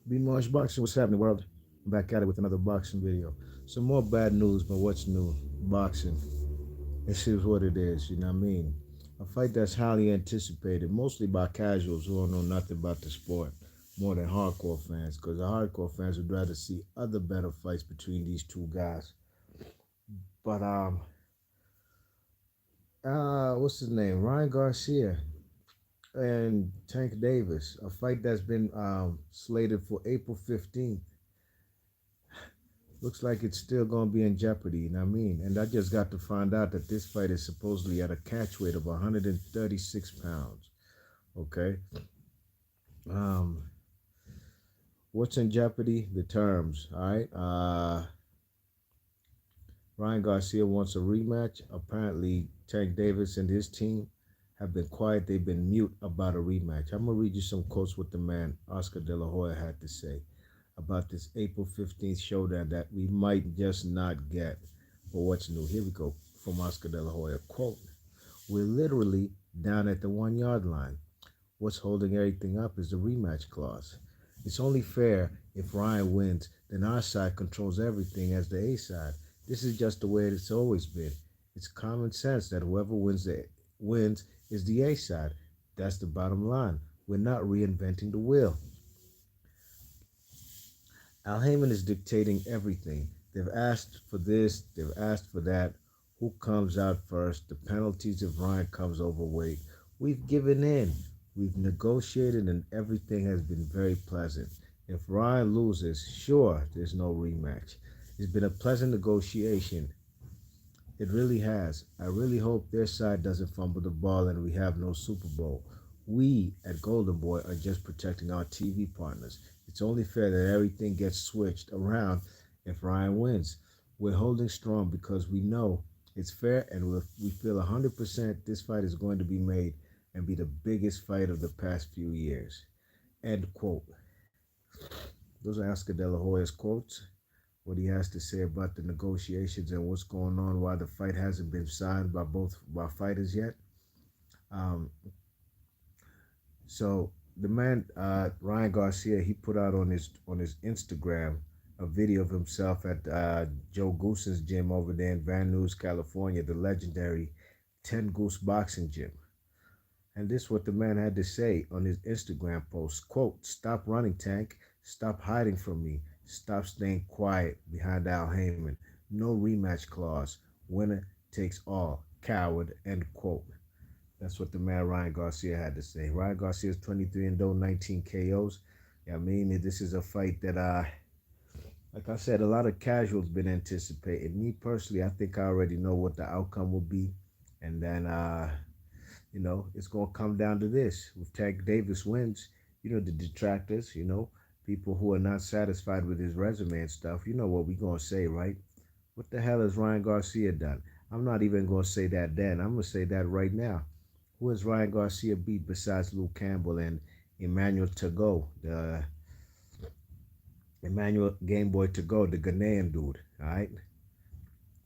Be Marsh Boxing, what's happening, world? I'm back at it with another boxing video. Some more bad news, but what's new? Boxing. This is what it is, you know what I mean? A fight that's highly anticipated, mostly by casuals who don't know nothing about the sport, more than hardcore fans, because the hardcore fans would rather see other better fights between these two guys. But what's his name? Ryan Garcia and Tank Davis, a fight that's been slated for April 15th. Looks like it's still going to be in jeopardy, you know what I mean? And I just got to find out that this fight is supposedly at a catch weight of 136 pounds. Okay. Um, what's in jeopardy? The terms. All right. Ryan Garcia wants a rematch. Apparently, Tank Davis and his team have been quiet. They've been mute about a rematch. I'm going to read you some quotes what the man Oscar De La Hoya had to say about this April 15th showdown that we might just not get. But what's new? Here we go from Oscar De La Hoya. Quote, we're literally down at the 1 yard line. What's holding everything up is the rematch clause. It's only fair if Ryan wins, then our side controls everything as the A side. This is just the way it's always been. It's common sense that whoever wins is the A side. That's the bottom line. We're not reinventing the wheel. Al Heyman is dictating everything. They've asked for this, they've asked for that. Who comes out first? The penalties if Ryan comes overweight. We've given in. We've negotiated and everything has been very pleasant. If Ryan loses, sure, there's no rematch. It's been a pleasant negotiation. It really has. I really hope their side doesn't fumble the ball and we have no Super Bowl. We at Golden Boy are just protecting our TV partners. It's only fair that everything gets switched around if Ryan wins. We're holding strong because we know it's fair and we feel 100% this fight is going to be made and be the biggest fight of the past few years. End quote. Those are Oscar De La Hoya's quotes. What he has to say about the negotiations and what's going on, why the fight hasn't been signed by both by fighters yet. Um, so the man Ryan Garcia, he put out on his Instagram a video of himself at Joe Goosen's gym over there in Van Nuys, California, the legendary 10 Goose Boxing Gym. And this is what the man had to say on his Instagram post. Quote, stop running, Tank. Stop hiding from me. Stop staying quiet behind Al Heyman. No rematch clause. Winner takes all. Coward. End quote. That's what the man Ryan Garcia had to say. Ryan Garcia is 23 and 0, 19 KOs. Yeah, I mean, this is a fight that, like I said, a lot of casuals been anticipating. Me personally, I think I already know what the outcome will be. And then, it's going to come down to this. If Tank Davis wins, the detractors, people who are not satisfied with his resume and stuff, you know what we're going to say, right? What the hell has Ryan Garcia done? I'm not even going to say that then. I'm going to say that right now. Who has Ryan Garcia beat besides Luke Campbell and Emmanuel Tago, the Emmanuel Gameboy Tago, the Ghanaian dude, all right?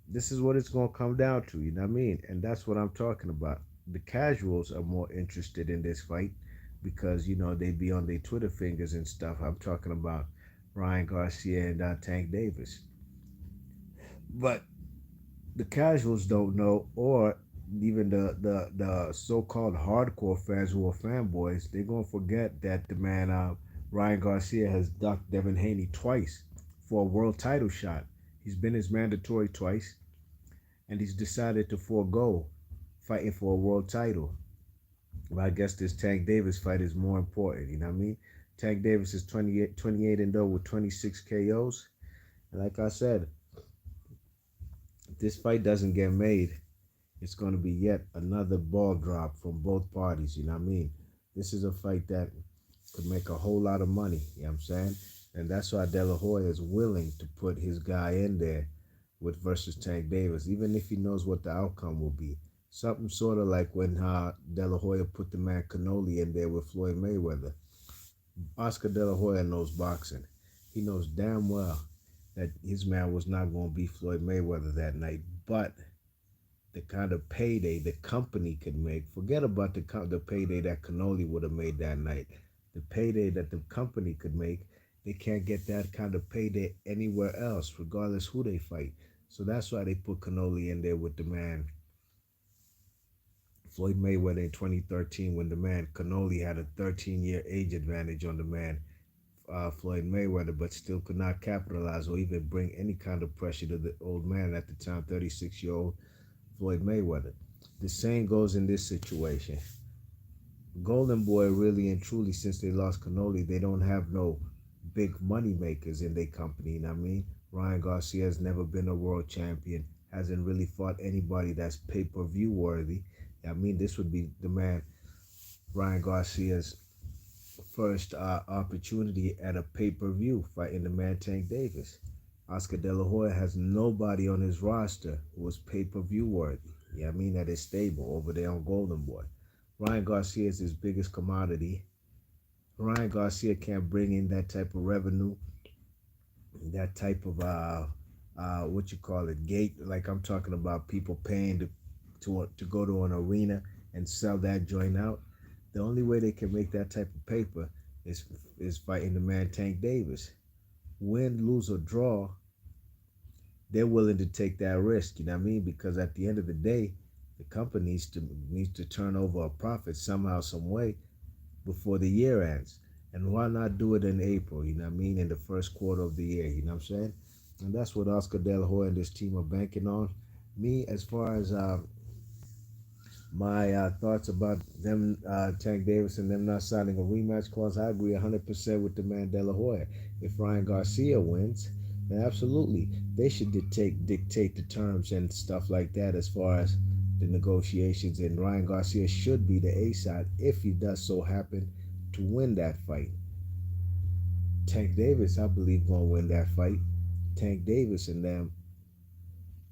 This is what it's going to come down to, you know what I mean? And that's what I'm talking about. The casuals are more interested in this fight because, they be on their Twitter fingers and stuff. I'm talking about Ryan Garcia and Tank Davis. But the casuals don't know, or even the so-called hardcore fans who are fanboys, they're going to forget that the man Ryan Garcia has ducked Devin Haney twice for a world title shot. He's been his mandatory twice, and he's decided to forego fighting for a world title. But I guess this Tank Davis fight is more important, you know what I mean? Tank Davis is 28 and 0 with 26 KOs. And like I said, if this fight doesn't get made, it's going to be yet another ball drop from both parties, you know what I mean? This is a fight that could make a whole lot of money, you know what I'm saying? And that's why De La Hoya is willing to put his guy in there with versus Tank Davis, even if he knows what the outcome will be. Something sort of like when De La Hoya put the man Canoli in there with Floyd Mayweather. Oscar De La Hoya knows boxing. He knows damn well that his man was not going to beat Floyd Mayweather that night. But the kind of payday the company could make, forget about the payday that Canoli would have made that night. The payday that the company could make They can't get that kind of payday anywhere else, regardless who they fight. So that's why they put Canoli in there with the man Floyd Mayweather in 2013, when the man Canoli had a 13-year age advantage on the man Floyd Mayweather, but still could not capitalize or even bring any kind of pressure to the old man at the time, 36-year-old Floyd Mayweather. The same goes in this situation. Golden Boy, really and truly, since they lost Canoli, they don't have no big money makers in their company. You know what I mean? Ryan Garcia has never been a world champion, hasn't really fought anybody that's pay-per-view worthy. I mean, this would be the man, Ryan Garcia's first opportunity at a pay-per-view fighting the man Tank Davis. Oscar De La Hoya has nobody on his roster who is pay-per-view worthy. Yeah, I mean, that is stable over there on Golden Boy. Ryan Garcia is his biggest commodity. Ryan Garcia can't bring in that type of revenue, that type of what you call it, gate. Like I'm talking about, people paying to go to an arena and sell that joint out. The only way they can make that type of paper is fighting the man Tank Davis. Win, lose, or draw, they're willing to take that risk. You know what I mean? Because at the end of the day, the company needs to turn over a profit somehow, some way before the year ends. And why not do it in April? You know what I mean? In the first quarter of the year. You know what I'm saying? And that's what Oscar De La Hoya and this team are banking on. Me, as far as my thoughts about them, Tank Davis and them not signing a rematch clause, I agree 100% with the man De La Hoya. If Ryan Garcia wins, then absolutely they should dictate the terms and stuff like that as far as the negotiations. And Ryan Garcia should be the A side if he does so happen to win that fight. Tank Davis, I believe, gonna win that fight. Tank Davis and them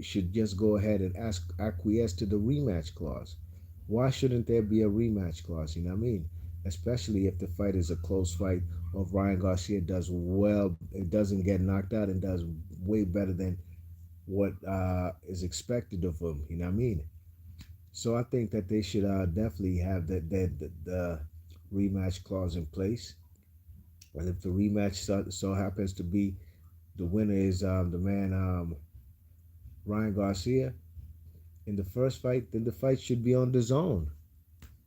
should just go ahead and acquiesce to the rematch clause. Why shouldn't there be a rematch clause? You know what I mean? Especially if the fight is a close fight, or if Ryan Garcia does well, it doesn't get knocked out and does way better than what is expected of him. You know what I mean? So I think that they should definitely have the rematch clause in place. And if the rematch so happens to be the winner is the man Ryan Garcia in the first fight, then the fight should be on the zone.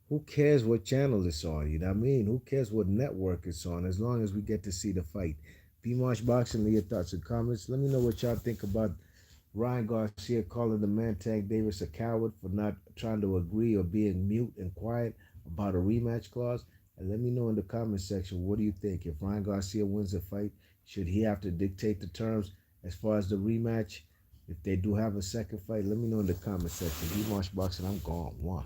Who cares what channel it's on? You know what I mean? Who cares what network it's on? As long as we get to see the fight. P Marsh Boxing, leave your thoughts and comments. Let me know what y'all think about Ryan Garcia calling the man Tank Davis a coward for not trying to agree or being mute and quiet about a rematch clause. And let me know in the comment section, what do you think? If Ryan Garcia wins the fight, should he have to dictate the terms as far as the rematch? If they do have a second fight, let me know in the comment section. Be Marsh Boxing, I'm gone. One.